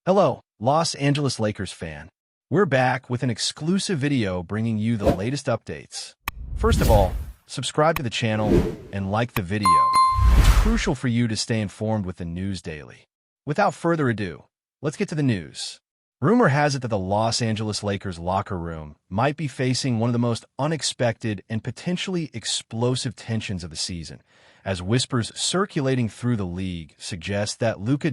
Hello, Los Angeles Lakers fan. We're back with an exclusive video bringing you the latest updates. First of all, subscribe to the channel and like the video. It's crucial for you to stay informed with the news daily. Without further ado, let's get to the news. Rumor has it that the Los Angeles Lakers locker room might be facing one of the most unexpected and potentially explosive tensions of the season, as whispers circulating through the league suggest that LUKA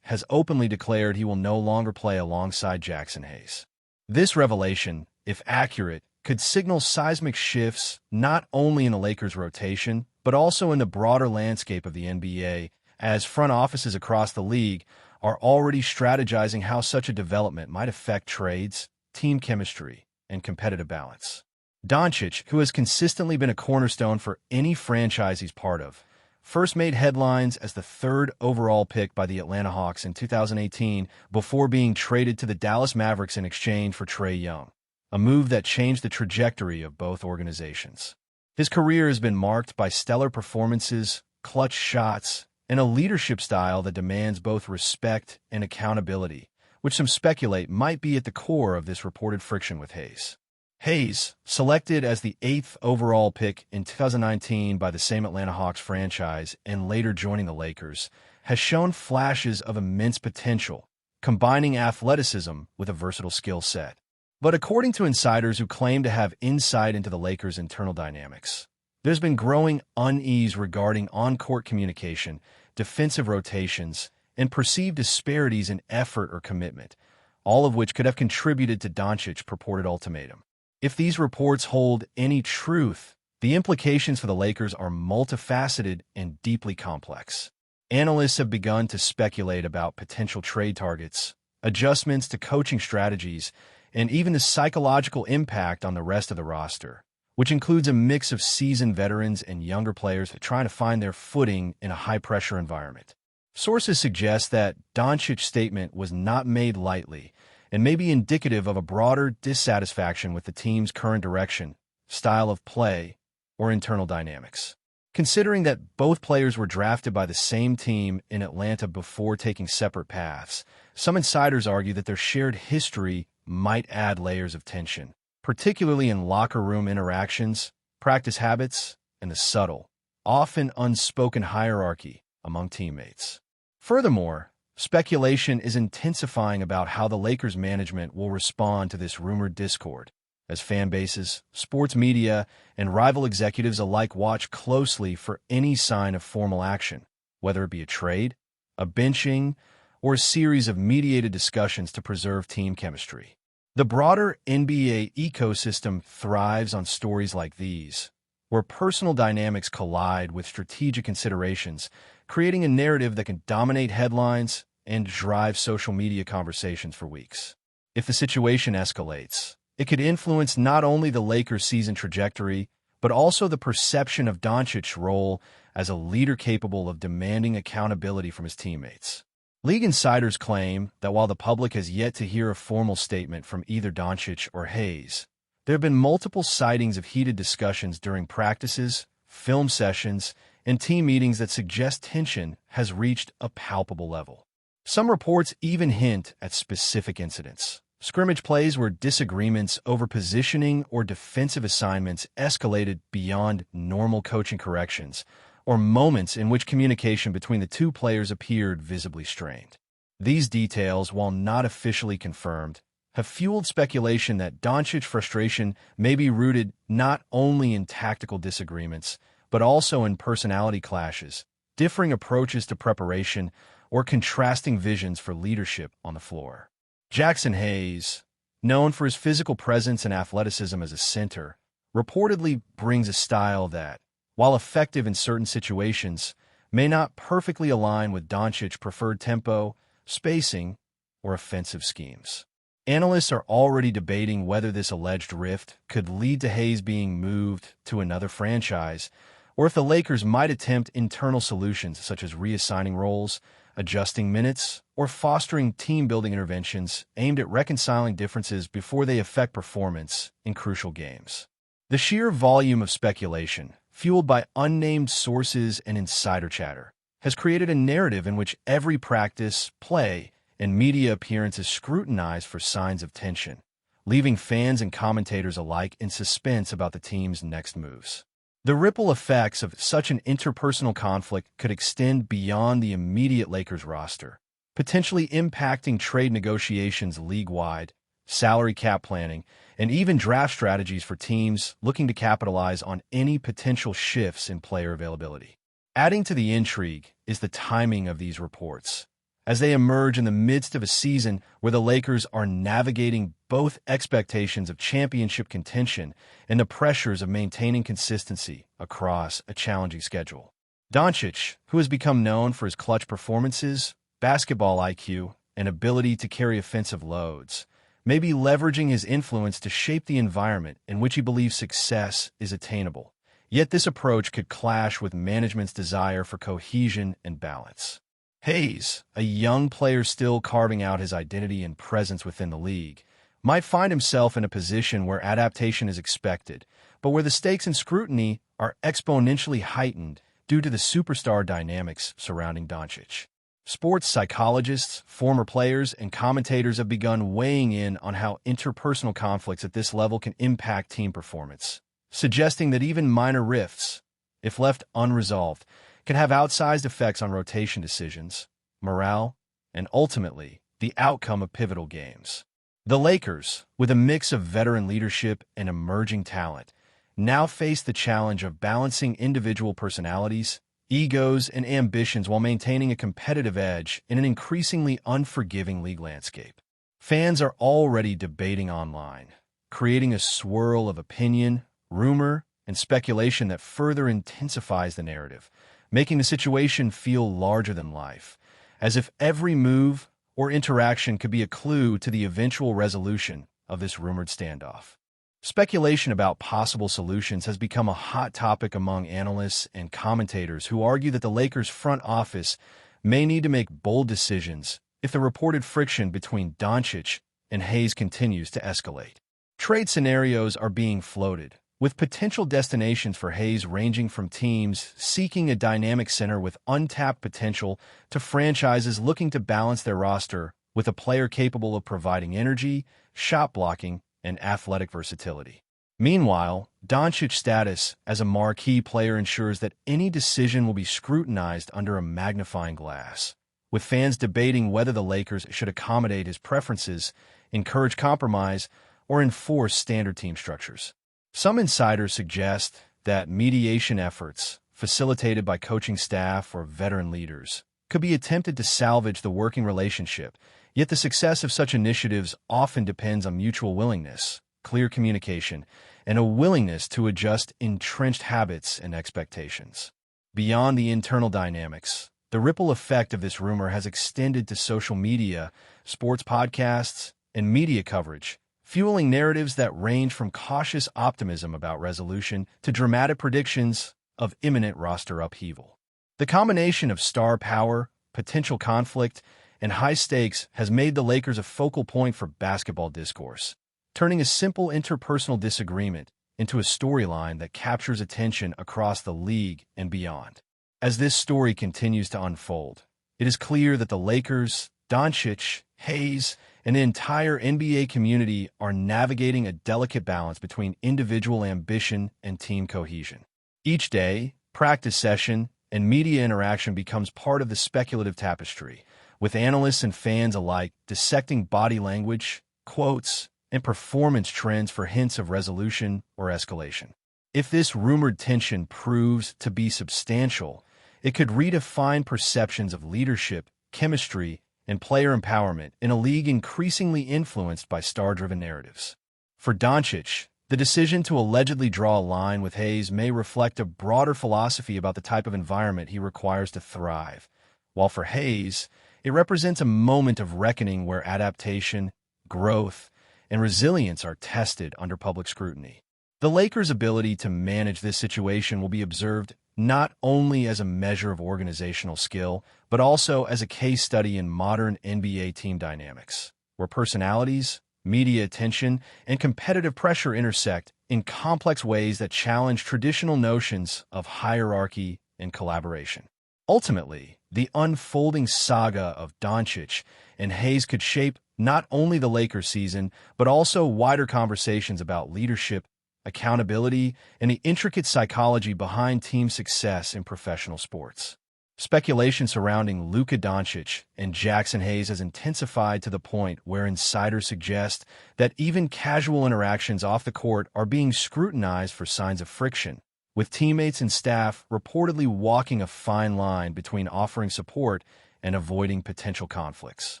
has openly declared he will no longer play alongside Jackson Hayes. This revelation, if accurate, could signal seismic shifts not only in the Lakers' rotation, but also in the broader landscape of the NBA, as front offices across the league are already strategizing how such a development might affect trades, team chemistry, and competitive balance. DONCIC, who has consistently been a cornerstone for any franchise he's part of, first made headlines as the third overall pick by the Atlanta Hawks in 2018 before being traded to the Dallas Mavericks in exchange for Trae Young, a move that changed the trajectory of both organizations. His career has been marked by stellar performances, clutch shots, and a leadership style that demands both respect and accountability, which some speculate might be at the core of this reported friction with Hayes. Hayes, selected as the 8th overall pick in 2019 by the same Atlanta Hawks franchise and later joining the Lakers, has shown flashes of immense potential, combining athleticism with a versatile skill set. But according to insiders who claim to have insight into the Lakers' internal dynamics, there's been growing unease regarding on-court communication, defensive rotations, and perceived disparities in effort or commitment, all of which could have contributed to DONCIC's purported ultimatum. If these reports hold any truth, the implications for the Lakers are multifaceted and deeply complex. Analysts have begun to speculate about potential trade targets, adjustments to coaching strategies, and even the psychological impact on the rest of the roster, which includes a mix of seasoned veterans and younger players trying to find their footing in a high-pressure environment. Sources suggest that DONCIC's statement was not made lightly and may be indicative of a broader dissatisfaction with the team's current direction, style of play, or internal dynamics. Considering that both players were drafted by the same team in Atlanta before taking separate paths, some insiders argue that their shared history might add layers of tension, particularly in locker room interactions, practice habits, and the subtle, often unspoken hierarchy among teammates. Furthermore, speculation is intensifying about how the Lakers management will respond to this rumored discord, as fan bases, sports media, and rival executives alike watch closely for any sign of formal action, whether it be a trade, a benching, or a series of mediated discussions to preserve team chemistry. The broader NBA ecosystem thrives on stories like these, where personal dynamics collide with strategic considerations, creating a narrative that can dominate headlines and drive social media conversations for weeks. If the situation escalates, it could influence not only the Lakers' season trajectory, but also the perception of DONCIC's role as a leader capable of demanding accountability from his teammates. League insiders claim that while the public has yet to hear a formal statement from either DONCIC or Hayes, there have been multiple sightings of heated discussions during practices, film sessions, and team meetings that suggest tension has reached a palpable level. Some reports even hint at specific incidents, scrimmage plays where disagreements over positioning or defensive assignments escalated beyond normal coaching corrections, or moments in which communication between the two players appeared visibly strained. These details, while not officially confirmed, have fueled speculation that DONCIC's frustration may be rooted not only in tactical disagreements, but also in personality clashes, differing approaches to preparation, or contrasting visions for leadership on the floor. Jackson Hayes, known for his physical presence and athleticism as a center, reportedly brings a style that, while effective in certain situations, may not perfectly align with DONCIC's preferred tempo, spacing, or offensive schemes. Analysts are already debating whether this alleged rift could lead to Hayes being moved to another franchise, or if the Lakers might attempt internal solutions such as reassigning roles, adjusting minutes, or fostering team-building interventions aimed at reconciling differences before they affect performance in crucial games. The sheer volume of speculation, fueled by unnamed sources and insider chatter, has created a narrative in which every practice, play, and media appearances scrutinized for signs of tension, leaving fans and commentators alike in suspense about the team's next moves. The ripple effects of such an interpersonal conflict could extend beyond the immediate Lakers roster, potentially impacting trade negotiations league-wide, salary cap planning, and even draft strategies for teams looking to capitalize on any potential shifts in player availability. Adding to the intrigue is the timing of these reports, as they emerge in the midst of a season where the Lakers are navigating both expectations of championship contention and the pressures of maintaining consistency across a challenging schedule. DONCIC, who has become known for his clutch performances, basketball IQ, and ability to carry offensive loads, may be leveraging his influence to shape the environment in which he believes success is attainable. Yet this approach could clash with management's desire for cohesion and balance. Hayes, a young player still carving out his identity and presence within the league, might find himself in a position where adaptation is expected, but where the stakes and scrutiny are exponentially heightened due to the superstar dynamics surrounding DONCIC. Sports psychologists, former players, and commentators have begun weighing in on how interpersonal conflicts at this level can impact team performance, suggesting that even minor rifts, if left unresolved, can have outsized effects on rotation decisions, morale, and ultimately, the outcome of pivotal games. The Lakers, with a mix of veteran leadership and emerging talent, now face the challenge of balancing individual personalities, egos, and ambitions while maintaining a competitive edge in an increasingly unforgiving league landscape. Fans are already debating online, creating a swirl of opinion, rumor, and speculation that further intensifies the narrative, making the situation feel larger than life, as if every move or interaction could be a clue to the eventual resolution of this rumored standoff. Speculation about possible solutions has become a hot topic among analysts and commentators who argue that the Lakers' front office may need to make bold decisions if the reported friction between DONCIC and Hayes continues to escalate. Trade scenarios are being floated, with potential destinations for Hayes ranging from teams seeking a dynamic center with untapped potential to franchises looking to balance their roster with a player capable of providing energy, shot blocking, and athletic versatility. Meanwhile, DONCIC's status as a marquee player ensures that any decision will be scrutinized under a magnifying glass, with fans debating whether the Lakers should accommodate his preferences, encourage compromise, or enforce standard team structures. Some insiders suggest that mediation efforts, facilitated by coaching staff or veteran leaders, could be attempted to salvage the working relationship, yet the success of such initiatives often depends on mutual willingness, clear communication, and a willingness to adjust entrenched habits and expectations. Beyond the internal dynamics, the ripple effect of this rumor has extended to social media, sports podcasts, and media coverage, fueling narratives that range from cautious optimism about resolution to dramatic predictions of imminent roster upheaval. The combination of star power, potential conflict, and high stakes has made the Lakers a focal point for basketball discourse, turning a simple interpersonal disagreement into a storyline that captures attention across the league and beyond. As this story continues to unfold, it is clear that the Lakers, DONCIC, Hayes, and the entire NBA community are navigating a delicate balance between individual ambition and team cohesion. Each day, practice session, and media interaction becomes part of the speculative tapestry, with analysts and fans alike dissecting body language, quotes, and performance trends for hints of resolution or escalation. If this rumored tension proves to be substantial, it could redefine perceptions of leadership, chemistry, and player empowerment in a league increasingly influenced by star-driven narratives. For DONCIC, the decision to allegedly draw a line with Hayes may reflect a broader philosophy about the type of environment he requires to thrive, while for Hayes, it represents a moment of reckoning where adaptation, growth, and resilience are tested under public scrutiny. The Lakers' ability to manage this situation will be observed not only as a measure of organizational skill, but also as a case study in modern NBA team dynamics, where personalities, media attention, and competitive pressure intersect in complex ways that challenge traditional notions of hierarchy and collaboration. Ultimately, the unfolding saga of DONCIC and Hayes could shape not only the Lakers season, but also wider conversations about leadership, accountability, and the intricate psychology behind team success in professional sports. Speculation surrounding Luka Doncic and Jackson Hayes has intensified to the point where insiders suggest that even casual interactions off the court are being scrutinized for signs of friction, with teammates and staff reportedly walking a fine line between offering support and avoiding potential conflicts.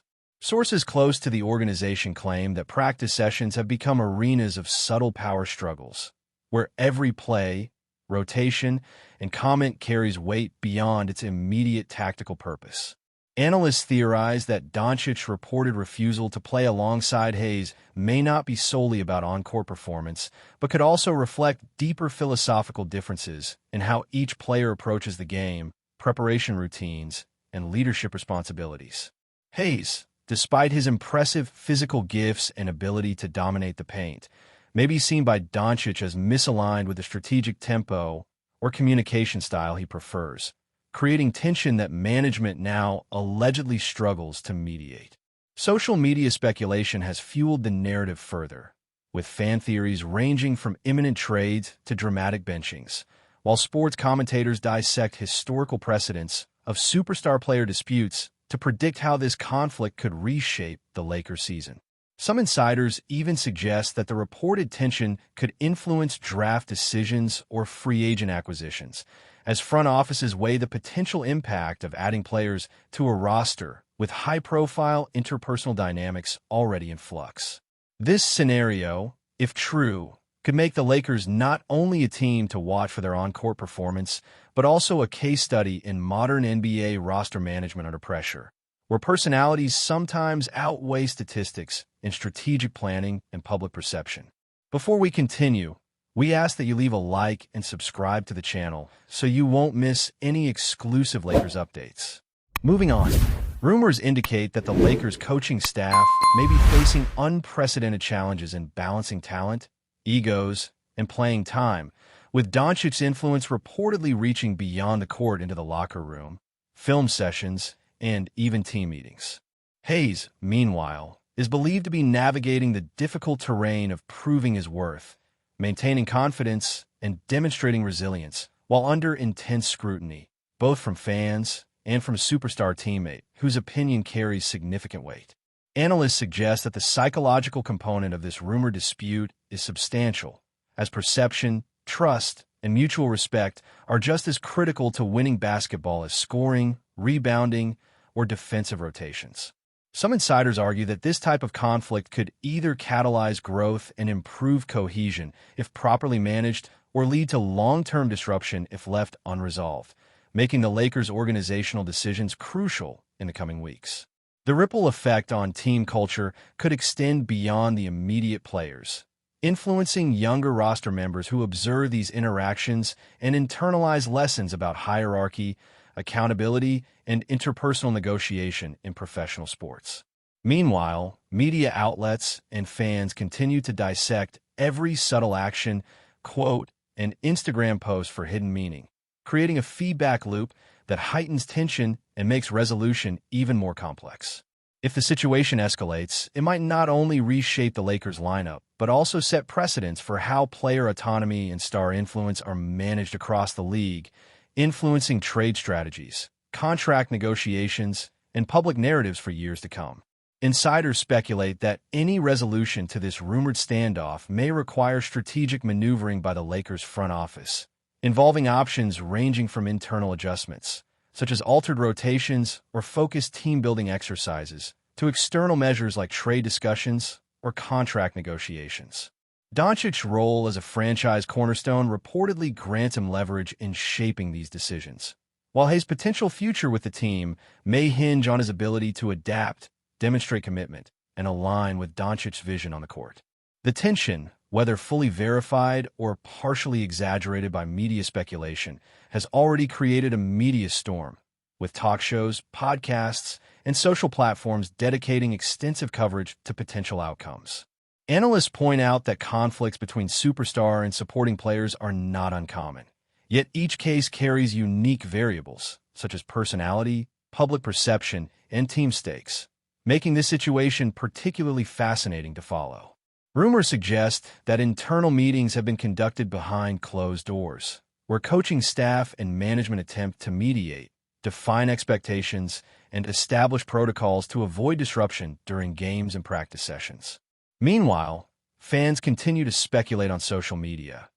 Sources close to the organization claim that practice sessions have become arenas of subtle power struggles, where every play, rotation, and comment carries weight beyond its immediate tactical purpose. Analysts theorize that Doncic's reported refusal to play alongside Hayes may not be solely about on-court performance, but could also reflect deeper philosophical differences in how each player approaches the game, preparation routines, and leadership responsibilities. Hayes, despite his impressive physical gifts and ability to dominate the paint, may be seen by Doncic as misaligned with the strategic tempo or communication style he prefers, creating tension that management now allegedly struggles to mediate. Social media speculation has fueled the narrative further, with fan theories ranging from imminent trades to dramatic benchings, while sports commentators dissect historical precedents of superstar player disputes to predict how this conflict could reshape the Lakers season. Some insiders even suggest that the reported tension could influence draft decisions or free agent acquisitions, as front offices weigh the potential impact of adding players to a roster with high-profile interpersonal dynamics already in flux. This scenario, if true, could make the Lakers not only a team to watch for their on-court performance, but also a case study in modern NBA roster management under pressure, where personalities sometimes outweigh statistics in strategic planning and public perception. Before we continue, we ask that you leave a like and subscribe to the channel so you won't miss any exclusive Lakers updates. Moving on, rumors indicate that the Lakers coaching staff may be facing unprecedented challenges in balancing talent, egos, and playing time, with Doncic's influence reportedly reaching beyond the court into the locker room, film sessions, and even team meetings. Hayes, meanwhile, is believed to be navigating the difficult terrain of proving his worth, maintaining confidence, and demonstrating resilience while under intense scrutiny, both from fans and from a superstar teammate whose opinion carries significant weight. Analysts suggest that the psychological component of this rumored dispute is substantial, as perception, trust, and mutual respect are just as critical to winning basketball as scoring, rebounding, or defensive rotations. Some insiders argue that this type of conflict could either catalyze growth and improve cohesion if properly managed, or lead to long-term disruption if left unresolved, making the Lakers' organizational decisions crucial in the coming weeks. The ripple effect on team culture could extend beyond the immediate players, influencing younger roster members who observe these interactions and internalize lessons about hierarchy, accountability, and interpersonal negotiation in professional sports. Meanwhile, media outlets and fans continue to dissect every subtle action, quote, and Instagram post for hidden meaning, creating a feedback loop that heightens tension and makes resolution even more complex. If the situation escalates, it might not only reshape the Lakers lineup, but also set precedents for how player autonomy and star influence are managed across the league, influencing trade strategies, contract negotiations, and public narratives for years to come. Insiders speculate that any resolution to this rumored standoff may require strategic maneuvering by the Lakers' front office, involving options ranging from internal adjustments, such as altered rotations or focused team-building exercises, to external measures like trade discussions or contract negotiations. Doncic's role as a franchise cornerstone reportedly grants him leverage in shaping these decisions, while his potential future with the team may hinge on his ability to adapt, demonstrate commitment, and align with Doncic's vision on the court. The tension, whether fully verified or partially exaggerated by media speculation, has already created a media storm, with talk shows, podcasts, and social platforms dedicating extensive coverage to potential outcomes. Analysts point out that conflicts between superstar and supporting players are not uncommon, yet each case carries unique variables, such as personality, public perception, and team stakes, making this situation particularly fascinating to follow. Rumors suggest that internal meetings have been conducted behind closed doors, where coaching staff and management attempt to mediate, define expectations, and establish protocols to avoid disruption during games and practice sessions. Meanwhile, fans continue to speculate on social media,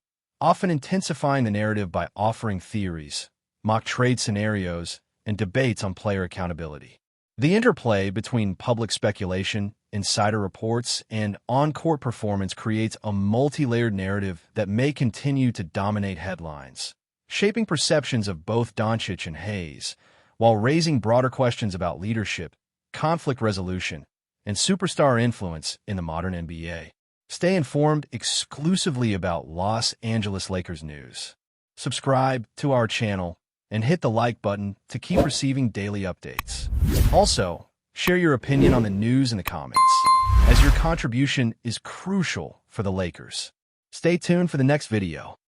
often intensifying the narrative by offering theories, mock trade scenarios, and debates on player accountability. The interplay between public speculation, insider reports, and on-court performance creates a multi-layered narrative that may continue to dominate headlines, shaping perceptions of both Doncic and Hayes, while raising broader questions about leadership, conflict resolution, and superstar influence in the modern NBA. Stay informed exclusively about Los Angeles Lakers news. Subscribe to our channel and hit the like button to keep receiving daily updates. Also, share your opinion on the news in the comments, as your contribution is crucial for the Lakers. Stay tuned for the next video.